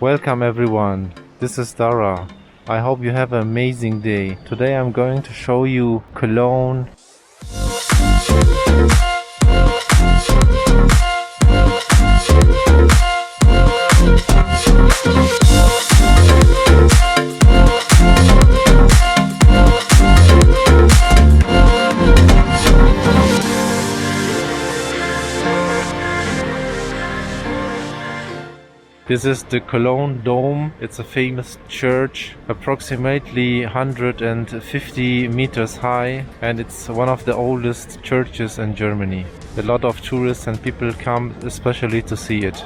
Welcome everyone, this is Dara. I hope you have an amazing day. Today I'm going to show you Cologne. This is the Cologne Dome. It's a famous church, approximately 150 meters high, and it's one of the oldest churches in Germany. A lot of tourists and people come especially to see it.